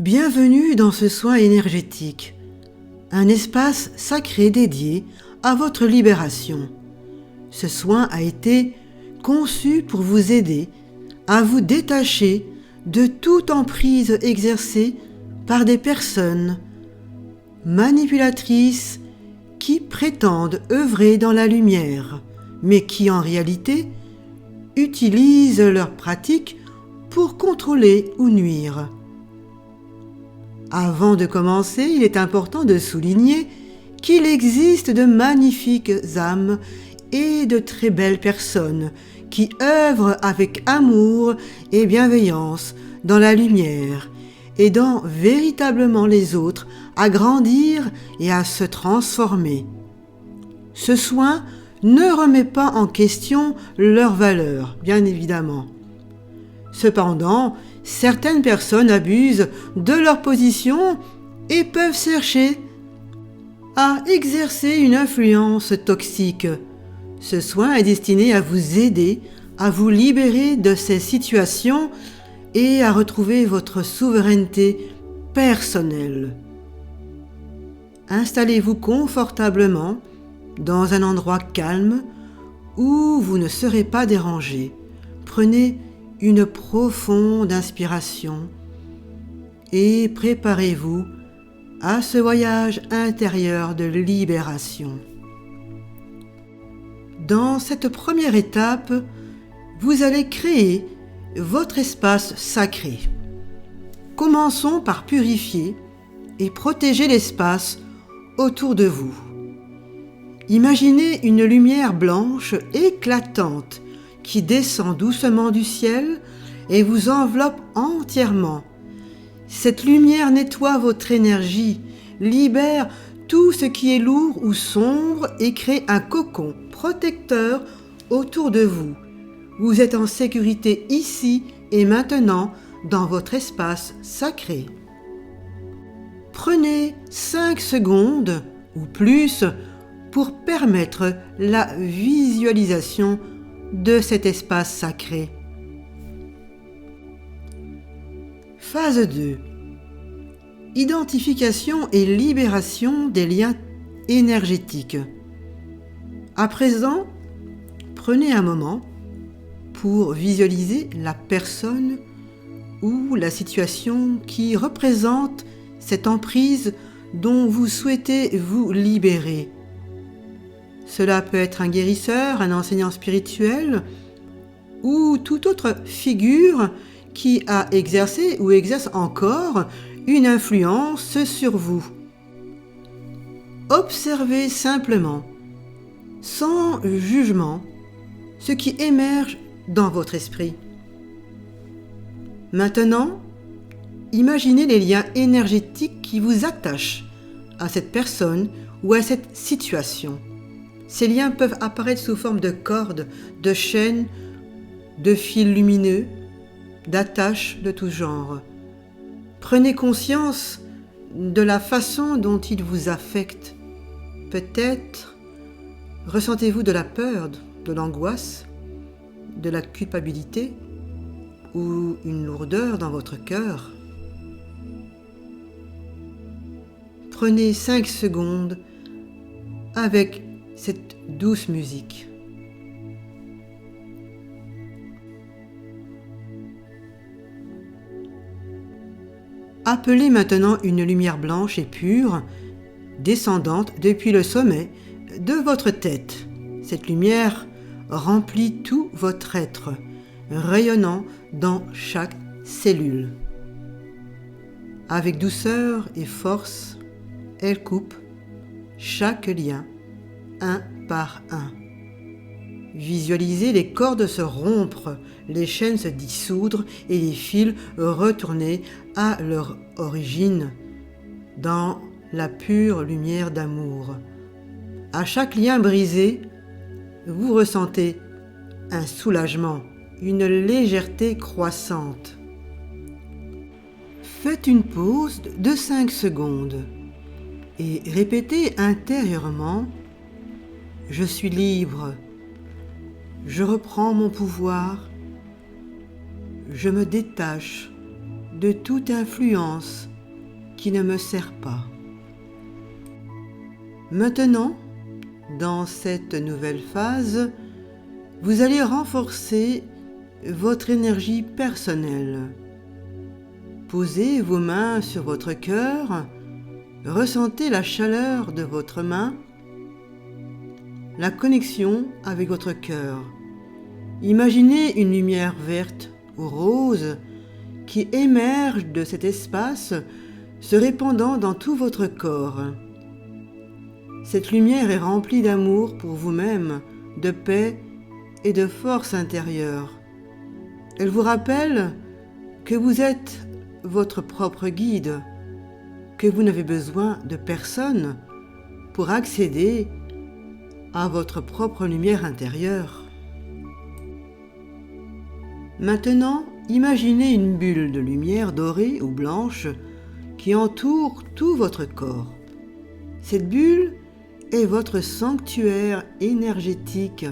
Bienvenue dans ce soin énergétique, un espace sacré dédié à votre libération. Ce soin a été conçu pour vous aider à vous détacher de toute emprise exercée par des personnes manipulatrices qui prétendent œuvrer dans la lumière, mais qui en réalité utilisent leurs pratiques pour contrôler ou nuire. Avant de commencer, il est important de souligner qu'il existe de magnifiques âmes et de très belles personnes qui œuvrent avec amour et bienveillance dans la lumière, aidant véritablement les autres à grandir et à se transformer. Ce soin ne remet pas en question leur valeur, bien évidemment. Cependant, certaines personnes abusent de leur position et peuvent chercher à exercer une influence toxique. Ce soin est destiné à vous aider à vous libérer de ces situations et à retrouver votre souveraineté personnelle. Installez-vous confortablement dans un endroit calme où vous ne serez pas dérangé. Prenez une profonde inspiration et préparez-vous à ce voyage intérieur de libération. Dans cette première étape, vous allez créer votre espace sacré. Commençons par purifier et protéger l'espace autour de vous. Imaginez une lumière blanche éclatante qui descend doucement du ciel et vous enveloppe entièrement. Cette lumière nettoie votre énergie, libère tout ce qui est lourd ou sombre et crée un cocon protecteur autour de vous. Vous êtes en sécurité ici et maintenant dans votre espace sacré. Prenez 5 secondes ou plus pour permettre la visualisation de cet espace sacré. Phase 2. Identification et libération des liens énergétiques. À présent, prenez un moment pour visualiser la personne ou la situation qui représente cette emprise dont vous souhaitez vous libérer. Cela peut être un guérisseur, un enseignant spirituel ou toute autre figure qui a exercé ou exerce encore une influence sur vous. Observez simplement, sans jugement, ce qui émerge dans votre esprit. Maintenant, imaginez les liens énergétiques qui vous attachent à cette personne ou à cette situation. Ces liens peuvent apparaître sous forme de cordes, de chaînes, de fils lumineux, d'attaches de tout genre. Prenez conscience de la façon dont ils vous affectent. Peut-être ressentez-vous de la peur, de l'angoisse, de la culpabilité ou une lourdeur dans votre cœur. Prenez 5 secondes avec cette douce musique. Appelez maintenant une lumière blanche et pure, descendante depuis le sommet de votre tête. Cette lumière remplit tout votre être, rayonnant dans chaque cellule. Avec douceur et force, elle coupe chaque lien, un par un. Visualisez les cordes se rompre, les chaînes se dissoudre et les fils retourner à leur origine dans la pure lumière d'amour. À chaque lien brisé, vous ressentez un soulagement, une légèreté croissante. Faites une pause de 5 secondes et répétez intérieurement « Je suis libre ». Je reprends mon pouvoir, je me détache de toute influence qui ne me sert pas. Maintenant, dans cette nouvelle phase, vous allez renforcer votre énergie personnelle. Posez vos mains sur votre cœur, ressentez la chaleur de votre main, la connexion avec votre cœur. Imaginez une lumière verte ou rose qui émerge de cet espace, se répandant dans tout votre corps. Cette lumière est remplie d'amour pour vous-même, de paix et de force intérieure. Elle vous rappelle que vous êtes votre propre guide, que vous n'avez besoin de personne pour accéder à votre propre lumière intérieure. Maintenant, imaginez une bulle de lumière dorée ou blanche qui entoure tout votre corps. Cette bulle est votre sanctuaire énergétique.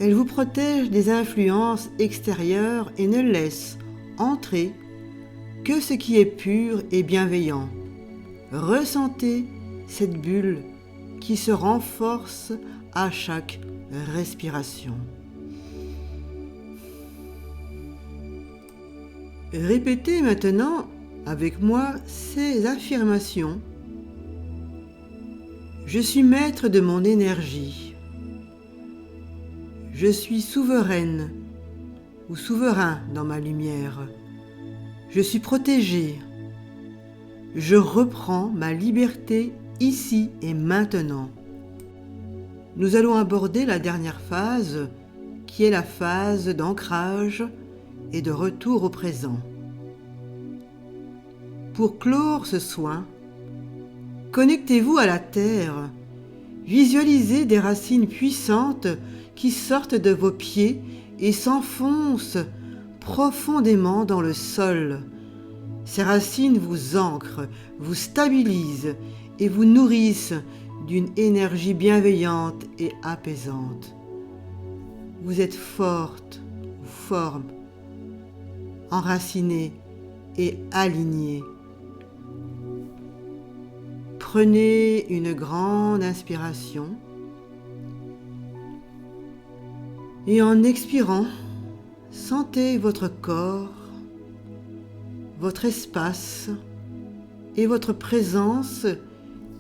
Elle vous protège des influences extérieures et ne laisse entrer que ce qui est pur et bienveillant. Ressentez cette bulle qui se renforce à chaque respiration. Répétez maintenant avec moi ces affirmations. Je suis maître de mon énergie. Je suis souveraine ou souverain dans ma lumière. Je suis protégé. Je reprends ma liberté ici et maintenant. Nous allons aborder la dernière phase, qui est la phase d'ancrage et de retour au présent. Pour clore ce soin, connectez-vous à la terre. Visualisez des racines puissantes qui sortent de vos pieds et s'enfoncent profondément dans le sol. Ces racines vous ancrent, vous stabilisent et vous nourrissent d'une énergie bienveillante et apaisante. Vous êtes forte ou forme, enracinée et alignée. Prenez une grande inspiration et en expirant, sentez votre corps, votre espace et votre présence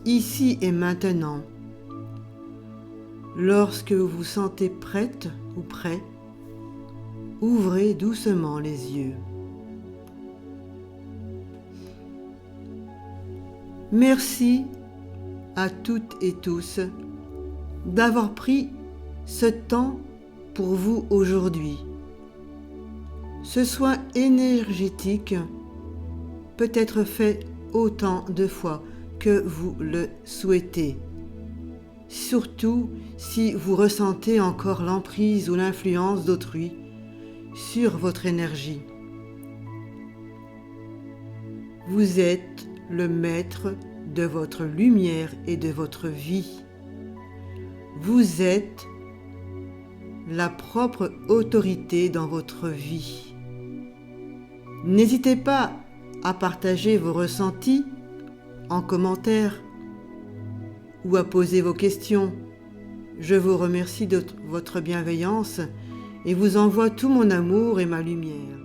ici et maintenant. Lorsque vous vous sentez prête ou prêt, ouvrez doucement les yeux. Merci à toutes et tous d'avoir pris ce temps pour vous aujourd'hui. Ce soin énergétique peut être fait autant de fois que vous le souhaitez, surtout si vous ressentez encore l'emprise ou l'influence d'autrui sur votre énergie. Vous êtes le maître de votre lumière et de votre vie. Vous êtes la propre autorité dans votre vie. N'hésitez pas à partager vos ressentis en commentaire ou à poser vos questions. Je vous remercie de votre bienveillance et vous envoie tout mon amour et ma lumière.